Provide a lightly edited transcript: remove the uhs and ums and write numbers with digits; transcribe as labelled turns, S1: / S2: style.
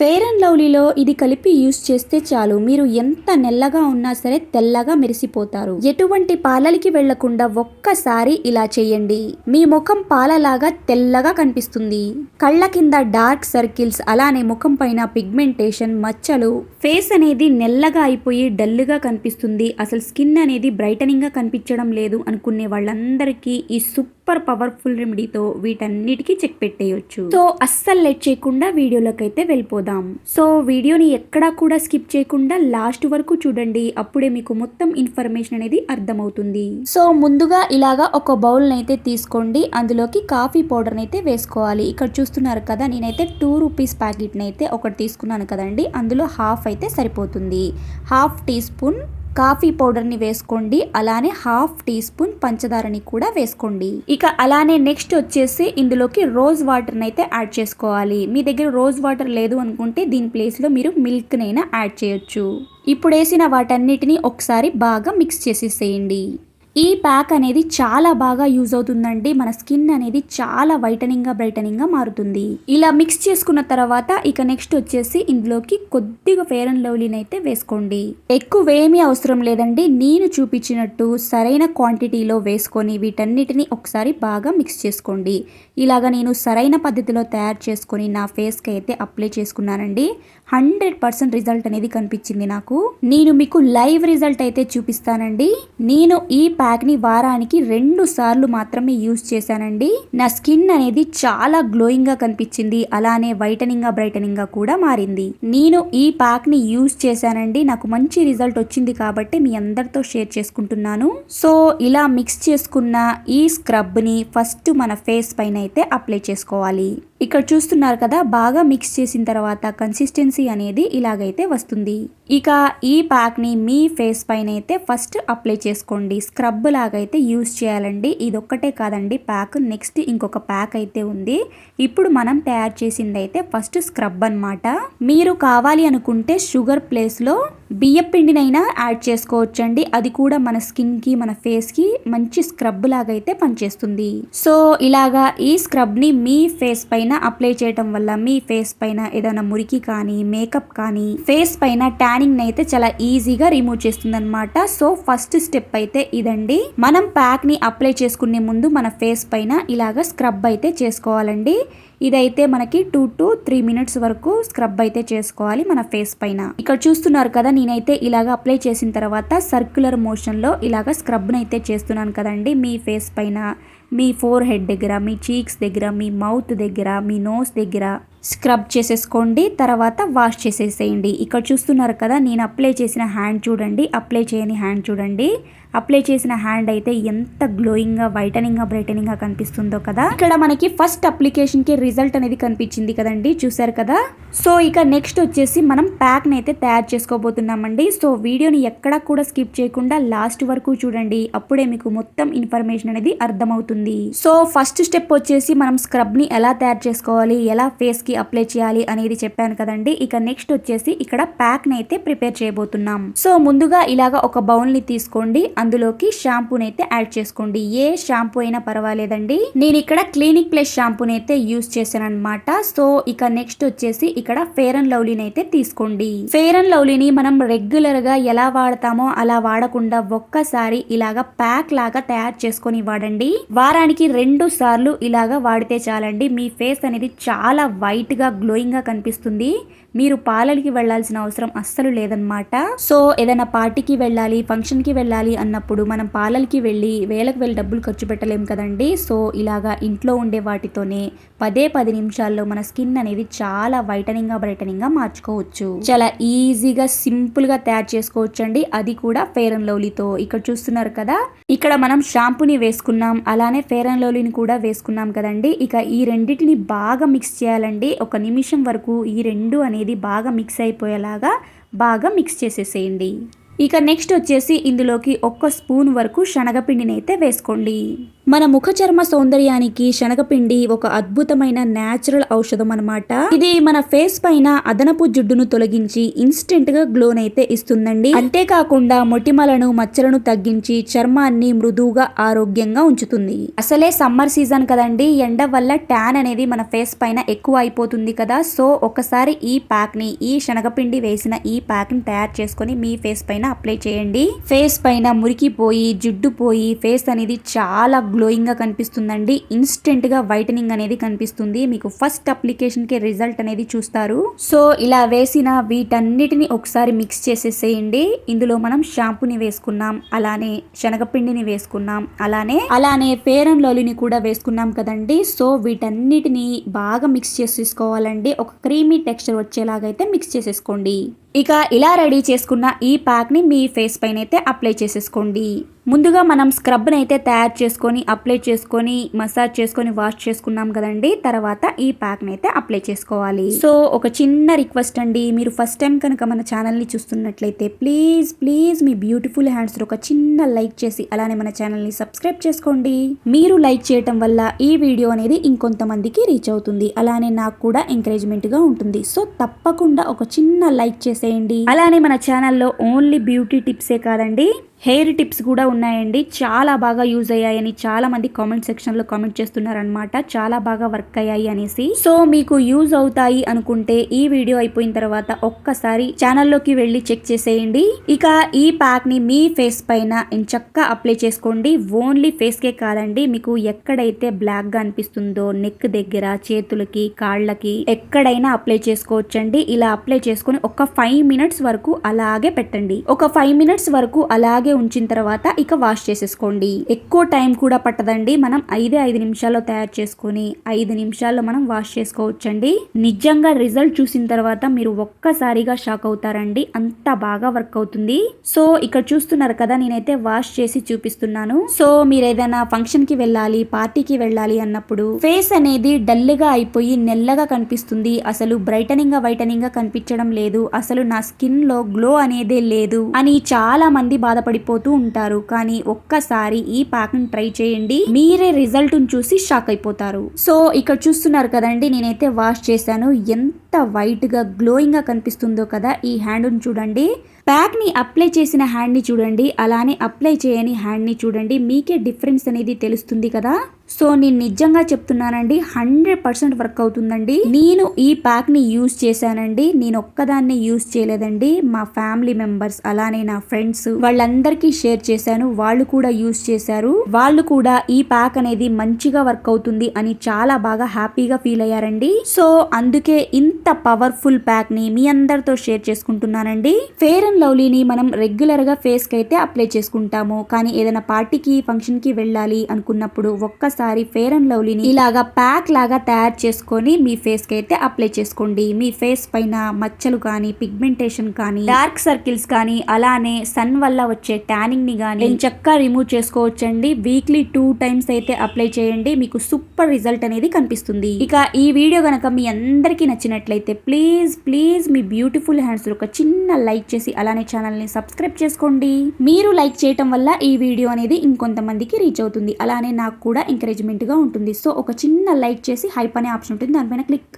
S1: Fair and లవ్లీలో ఇది కలిపి use చేస్తే చాలు, మీరు ఎంత నెల్లగా ఉన్నా సరే తెల్లగా మెరిసిపోతారు. ఎటువంటి పాలలికి వెళ్లకుండా ఒక్కసారి ఇలా చేయండి, మీ ముఖం పాలలాగా తెల్లగా కనిపిస్తుంది. కళ్ళ కింద డార్క్ సర్కిల్స్, అలానే ముఖం పైన పిగ్మెంటేషన్, మచ్చలు, ఫేస్ అనేది నెల్లగా అయిపోయి డల్గా కనిపిస్తుంది, అసలు స్కిన్ అనేది బ్రైటనింగ్ గా కనిపించడం లేదు అనుకునే వాళ్ళందరికీ ఈ సూపర్ పవర్ఫుల్ రెమెడీతో వీటన్నిటికీ చెక్ పెట్టేయొచ్చు. సో అస్సలు లేట్ చేయకుండా వీడియోలోకి అయితే వెళ్ళిపోదాం. సో వీడియోని ఎక్కడా కూడా స్కిప్ చేయకుండా లాస్ట్ వరకు చూడండి, అప్పుడే మీకు మొత్తం ఇన్ఫర్మేషన్ అనేది అర్థమవుతుంది. సో ముందుగా ఇలాగా ఒక బౌల్ అయితే తీసుకోండి, అందులోకి కాఫీ పౌడర్ అయితే వేసుకోవాలి. ఇక్కడ చూస్తున్నారు కదా, నేనైతే 2 రూపీస్ ప్యాకెట్ అయితే ఒకటి తీసుకున్నాను కదండి, అందులో హాఫ్ అయితే సరిపోతుంది. హాఫ్ టీ స్పూన్ కాఫీ పౌడర్ని వేసుకోండి, అలానే హాఫ్ టీ స్పూన్ పంచదారని కూడా వేసుకోండి. ఇక అలానే నెక్స్ట్ వచ్చేసి ఇందులోకి రోజ్ వాటర్ని అయితే యాడ్ చేసుకోవాలి. మీ దగ్గర రోజ్ వాటర్ లేదు అనుకుంటే దీని ప్లేస్లో మీరు మిల్క్నైనా యాడ్ చేయొచ్చు. ఇప్పుడు వేసిన వాటన్నిటిని ఒకసారి బాగా మిక్స్ చేసేసేయండి. ఈ ప్యాక్ అనేది చాలా బాగా యూజ్ అవుతుందండి, మన స్కిన్ అనేది చాలా వైటనింగ్గా బ్రైటనింగ్గా మారుతుంది. ఇలా మిక్స్ చేసుకున్న తర్వాత ఇక నెక్స్ట్ వచ్చేసి ఇందులోకి కొద్దిగా ఫెయిర్ అండ్ లవ్లీని అయితే వేసుకోండి. ఎక్కువ ఏమీ అవసరం లేదండి, నేను చూపించినట్టు సరైన క్వాంటిటీలో వేసుకొని వీటన్నిటిని ఒకసారి బాగా మిక్స్ చేసుకోండి. ఇలాగ నేను సరైన పద్ధతిలో తయారు చేసుకొని నా ఫేస్కి అయితే అప్లై చేసుకున్నానండి. 100% రిజల్ట్ అనేది కనిపించింది నాకు. నేను మీకు లైవ్ రిజల్ట్ అయితే చూపిస్తానండి. నేను ఈ ప్యాక్ని వారానికి 2 సార్లు మాత్రమే యూజ్ చేశానండి. నా స్కిన్ అనేది చాలా గ్లోయింగ్గా కనిపించింది, అలానే వైటనింగ్గా బ్రైటనింగ్గా కూడా మారింది. నేను ఈ ప్యాక్ని యూజ్ చేశానండి, నాకు మంచి రిజల్ట్ వచ్చింది కాబట్టి మీ అందరితో షేర్ చేసుకుంటున్నాను. సో ఇలా మిక్స్ చేసుకున్న ఈ స్క్రబ్ని ఫస్ట్ మన ఫేస్ పైన అయితే అప్లై చేసుకోవాలి. ఇక్కడ చూస్తున్నారు కదా, బాగా మిక్స్ చేసిన తర్వాత కన్సిస్టెన్సీ అనేది ఇలాగైతే వస్తుంది. ఇక ఈ ప్యాక్ని మీ ఫేస్ పైన అయితే ఫస్ట్ అప్లై చేసుకోండి. స్క్రబ్ లాగైతే యూజ్ చేయాలండి. ఇదొక్కటే కాదండి ప్యాక్, నెక్స్ట్ ఇంకొక ప్యాక్ అయితే ఉంది. ఇప్పుడు మనం తయారు చేసింది అయితే ఫస్ట్ స్క్రబ్ అన్నమాట. మీరు కావాలి అనుకుంటే షుగర్ ప్లేస్లో బియ్యం పిండినైనా యాడ్ చేసుకోవచ్చండి, అది కూడా మన స్కిన్కి మన ఫేస్కి మంచి స్క్రబ్ లాగైతే పనిచేస్తుంది. సో ఇలాగా ఈ స్క్రబ్ని మీ ఫేస్ పైన అప్లై చేయడం వల్ల మీ ఫేస్ పైన ఏదైనా మురికి కానీ మేకప్ కానీ ఫేస్ పైన ట్యానింగ్ అయితే చాలా ఈజీగా రిమూవ్ చేస్తుంది అనమాట. సో ఫస్ట్ స్టెప్ అయితే ఇదండి. మనం ప్యాక్ ని అప్లై చేసుకునే ముందు మన ఫేస్ పైన ఇలాగా స్క్రబ్ అయితే చేసుకోవాలండి. ఇదైతే మనకి 2 to 3 minutes వరకు స్క్రబ్ అయితే చేసుకోవాలి మన ఫేస్ పైన. ఇక్కడ చూస్తున్నారు కదా, నేనైతే ఇలాగ అప్లై చేసిన తర్వాత సర్క్యులర్ మోషన్ లో ఇలాగ స్క్రబ్ అయితే చేస్తున్నాను కదండి. మీ ఫేస్ పైన, మీ ఫోర్ హెడ్ దగ్గర, మీ చీక్స్ దగ్గర, మీ మౌత్ దగ్గర, మీ నోస్ దగ్గర స్క్రబ్ చేసేసుకోండి. తర్వాత వాష్ చేసేసేయండి. ఇక్కడ చూస్తున్నారు కదా, నేను అప్లై చేసిన హ్యాండ్ చూడండి, అప్లై చేయని హ్యాండ్ చూడండి. అప్లై చేసిన హ్యాండ్ అయితే ఎంత గ్లోయింగ్గా వైటనింగ్గా బ్రైటనింగ్గా కనిపిస్తుందో కదా. ఇక్కడ మనకి ఫస్ట్ అప్లికేషన్కి రిజల్ట్ అనేది కనిపించింది కదండి, చూసారు కదా. సో ఇక నెక్స్ట్ వచ్చేసి మనం ప్యాక్ని అయితే తయారు చేసుకోబోతున్నామండి. సో వీడియోని ఎక్కడా కూడా స్కిప్ చేయకుండా లాస్ట్ వరకు చూడండి, అప్పుడే మీకు మొత్తం ఇన్ఫర్మేషన్ అనేది అర్థమవుతుంది. సో ఫస్ట్ స్టెప్ వచ్చేసి మనం స్క్రబ్ని ఎలా తయారు చేసుకోవాలి, ఎలా ఫేస్కి అప్లై చేయాలి అనేది చెప్పాను కదండి. ఇక నెక్స్ట్ వచ్చేసి ఇక్కడ ప్యాక్ని అయితే ప్రిపేర్ చేయబోతున్నాం. సో ముందుగా ఇలాగ ఒక బౌల్ని తీసుకోండి, అందులోకి షాంపూని అయితే యాడ్ చేసుకోండి. ఏ షాంపూ అయినా పర్వాలేదండి, నేను ఇక్కడ క్లినిక్ ప్లస్ షాంపూని అయితే యూజ్ చేశాను అనమాట. సో ఇక నెక్స్ట్ వచ్చేసి ఇక్కడ ఫెయిర్ అండ్ లవ్లీని అయితే తీసుకోండి. ఫెయిర్ అండ్ లవ్లీని మనం రెగ్యులర్ గా ఎలా వాడతామో అలా వాడకుండా ఒక్కసారి ఇలాగా ప్యాక్ లాగా తయారు చేసుకొని వాడండి. వారానికి 2 సార్లు ఇలాగా వాడితే చాలండి, మీ ఫేస్ అనేది చాలా వైట్ గా గ్లోయింగ్ గా కనిపిస్తుంది. మీరు పార్లర్కి వెళ్లాల్సిన అవసరం అస్సలు లేదనమాట. సో ఏదైనా పార్టీకి వెళ్ళాలి, ఫంక్షన్కి వెళ్ళాలి అన్నప్పుడు మనం పార్లర్కి వెళ్ళి వేలకు వెళ్ళి డబ్బులు ఖర్చు పెట్టలేం కదండి. సో ఇలాగా ఇంట్లో ఉండే వాటితోనే 10 నిమిషాల్లో మన స్కిన్ అనేది చాలా వైటనింగ్గా బ్రైటనింగ్గా మార్చుకోవచ్చు. చాలా ఈజీగా సింపుల్గా తయారు చేసుకోవచ్చు అండి, అది కూడా ఫెయిర్ అండ్ లవ్లీతో. ఇక్కడ చూస్తున్నారు కదా, ఇక్కడ మనం షాంపూని వేసుకున్నాం, అలానే ఫెయిర్ అండ్ లవ్లీని కూడా వేసుకున్నాం కదండి. ఇక ఈ రెండింటిని బాగా మిక్స్ చేయాలండి. 1 నిమిషం వరకు ఈ రెండు అనేది బాగా మిక్స్ అయిపోయేలాగా బాగా మిక్స్ చేసేసేయండి. ఇక నెక్స్ట్ వచ్చేసి ఇందులోకి 1 స్పూన్ వరకు శనగపిండిని అయితే వేసుకోండి. మన ముఖ చర్మ సౌందర్యానికి శనగపిండి ఒక అద్భుతమైన నేచురల్ ఔషధం అన్నమాట. ఇది మన ఫేస్ పైన అదనపు జిడ్డును తొలగించి ఇన్స్టెంట్ గా గ్లోనైతే ఇస్తుందండి. అంతేకాకుండా మొటిమలను మచ్చలను తగ్గించి చర్మాన్ని మృదువుగా ఆరోగ్యంగా ఉంచుతుంది. అసలే సమ్మర్ సీజన్ కదండి, ఎండ వల్ల ట్యాన్ అనేది మన ఫేస్ పైన ఎక్కువ అయిపోతుంది కదా. సో ఒకసారి ఈ ప్యాక్ ని, ఈ శనగపిండి వేసిన ఈ ప్యాక్ ని తయారు చేసుకొని మీ ఫేస్ పైన అప్లై చేయండి. ఫేస్ పైన మురికిపోయి జిడ్డు పోయి ఫేస్ అనేది చాలా గ్లోయింగ్ గా కనిపిస్తుందండి. ఇన్స్టెంట్ గా వైటనింగ్ అనేది కనిపిస్తుంది. మీకు ఫస్ట్ అప్లికేషన్ కి రిజల్ట్ అనేది చూస్తారు. సో ఇలా వేసిన వీటన్నిటిని ఒకసారి మిక్స్ చేసేసేయండి. ఇందులో మనం షాంపూని వేసుకున్నాం, అలానే శనగపిండిని వేసుకున్నాం, అలానే ఫెయిర్ అండ్ లవ్లీని కూడా వేసుకున్నాం కదండి. సో వీటన్నిటిని బాగా మిక్స్ చేసేసుకోవాలండి. ఒక క్రీమీ టెక్స్చర్ వచ్చేలాగైతే మిక్స్ చేసేసుకోండి. ఇక ఇలా రెడీ చేసుకున్న ఈ ప్యాక్ ని మీ ఫేస్ పైన అయితే అప్లై చేసేసుకోండి. ముందుగా మనం స్క్రబ్ అయితే తయారు చేసుకొని అప్లై చేసుకొని మసాజ్ చేసుకొని వాష్ చేసుకున్నాం కదండి. తర్వాత ఈ ప్యాక్ అయితే అప్లై చేసుకోవాలి. సో ఒక చిన్న రిక్వెస్ట్ అండి, మీరు ఫస్ట్ టైం కనుక మన ఛానల్ ని చూస్తున్నట్లయితే please please me beautiful hands ఒక చిన్న లైక్ చేసి అలానే మన ఛానల్ ని సబ్స్క్రైబ్ చేసుకోండి. మీరు లైక్ చేయటం వల్ల ఈ వీడియో అనేది ఇంకొంతమందికి రీచ్ అవుతుంది, అలానే నాకు కూడా ఎంకరేజ్మెంట్ గా ఉంటుంది. సో తప్పకుండా ఒక చిన్న లైక్ చేసేయండి. అలానే మన ఛానల్లో ఓన్లీ బ్యూటీ టిప్సే కాదండి, హెయిర్ టిప్స్ కూడా ఉన్నాయండి. చాలా బాగా యూజ్ అయ్యాయని చాలా మంది కామెంట్ సెక్షన్ లో కామెంట్ చేస్తున్నారు అనమాట, చాలా బాగా వర్క్ అయ్యాయి అనేసి. సో మీకు యూజ్ అవుతాయి అనుకుంటే ఈ వీడియో అయిపోయిన తర్వాత ఒక్కసారి ఛానల్లోకి వెళ్ళి చెక్ చేసేయండి. ఇక ఈ ప్యాక్ ని మీ ఫేస్ పైన ఎంచక్కా అప్లై చేసుకోండి. ఓన్లీ ఫేస్ కే కాదండి, మీకు ఎక్కడైతే బ్లాక్ గా అనిపిస్తుందో నెక్ దగ్గర, చేతులకి, కాళ్ళకి ఎక్కడైనా అప్లై చేసుకోవచ్చండి. ఇలా అప్లై చేసుకొని ఒక 5 మినిట్స్ వరకు అలాగే పెట్టండి. ఒక 5 మినిట్స్ వరకు అలాగే ఉంచిన తర్వాత ఇక వాష్ చేసేసుకోండి. ఎక్కువ టైం కూడా పట్టదండి. మనం 5 నిమిషాల్లో తయారు చేసుకొని 5 నిమిషాల్లో మనం వాష్ చేసుకోవచ్చండి. నిజంగా రిజల్ట్ చూసిన తర్వాత మీరు ఒక్కసారిగా షాక్ అవుతారండి, అంత బాగా వర్క్ అవుతుంది. సో ఇక్కడ చూస్తున్నారు కదా, నేనైతే వాష్ చేసి చూపిస్తున్నాను. సో మీరు ఏదైనా ఫంక్షన్ కి వెళ్ళాలి, పార్టీకి వెళ్ళాలి అన్నప్పుడు ఫేస్ అనేది డల్ గా అయిపోయి నెల్లగా కనిపిస్తుంది, అసలు బ్రైటనింగ్ గా వైటనింగ్ గా కనిపించడం లేదు, అసలు నా స్కిన్ లో గ్లో అనేదే లేదు అని చాలా మంది బాధపడిపోతూ ఉంటారు. కానీ ఒక్కసారి ఈ ప్యాక్ ని ట్రై చేయండి, మీరే రిజల్ట్ చూసి షాక్ అయిపోతారు. సో ఇక్కడ చూస్తున్నారు కదండి, నేనైతే వాష్ చేశాను. ఎంత వైట్ గా గ్లోయింగ్ గా కనిపిస్తుందో కదా. ఈ హ్యాండ్ చూడండి, ప్యాక్ ని అప్లై చేసిన హ్యాండ్ ని చూడండి, అలానే అప్లై చేయని హ్యాండ్ ని చూడండి, మీకే డిఫరెన్స్ అనేది తెలుస్తుంది కదా. సో నేను నిజంగా చెప్తున్నానండి, 100% వర్క్ అవుతుందండి. నేను ఈ ప్యాక్ ని యూజ్ చేశానండి, నేను ఒక్కదాన్ని యూజ్ చేయలేదండి. మా ఫ్యామిలీ మెంబర్స్ అలానే నా ఫ్రెండ్స్ వాళ్ళందరికీ షేర్ చేశాను, వాళ్ళు కూడా యూజ్ చేశారు. వాళ్ళు కూడా ఈ ప్యాక్ అనేది మంచిగా వర్క్ అవుతుంది అని చాలా బాగా హ్యాపీగా ఫీల్ అయ్యారండి. సో అందుకే ఇంత పవర్ఫుల్ ప్యాక్ ని మీ అందరితో షేర్ చేసుకుంటున్నానండి. ఫెయిర్ అండ్ లవ్లీని మనం రెగ్యులర్ గా ఫేస్ కి అయితే అప్లై చేసుకుంటాము, కానీ ఏదైనా పార్టీకి ఫంక్షన్ కి వెళ్ళాలి అనుకున్నప్పుడు ఒక్కసారి ఫెయిర్ అండ్ లవ్లీని ఇలాగా ప్యాక్ లాగా తయారు చేసుకొని మీ ఫేస్ కి అయితే అప్లై చేసుకోండి. మీ ఫేస్ పైన మచ్చలు కానీ, పిగ్మెంటేషన్ కానీ, డార్క్ సర్కిల్స్ కానీ, అలానే సన్ వల్ల వచ్చే ట్యానింగ్ ని కానీ చక్కగా రిమూవ్ చేసుకోవచ్చండి. వీక్లీ 2 టైమ్స్ అయితే అప్లై చేయండి, మీకు సూపర్ రిజల్ట్ అనేది కనిపిస్తుంది. ఇక ఈ వీడియో గనక మీ అందరికీ నచ్చినట్లయితే please please me beautiful hands ఒక చిన్న లైక్ చేసి అలానే ఛానల్ ని సబ్స్క్రైబ్ చేసుకోండి. మీరు లైక్ చేయటం వల్ల ఈ వీడియో అనేది ఇంకొంతమందికి రీచ్ అవుతుంది, అలానే నాకు కూడా ఎంకరేజ్మెంట్ గా ఉంటుంది. సో ఒక చిన్న లైక్ చేసి హైప్ అనే ఆప్షన్ ఉంటుంది, దానిపైన క్లిక్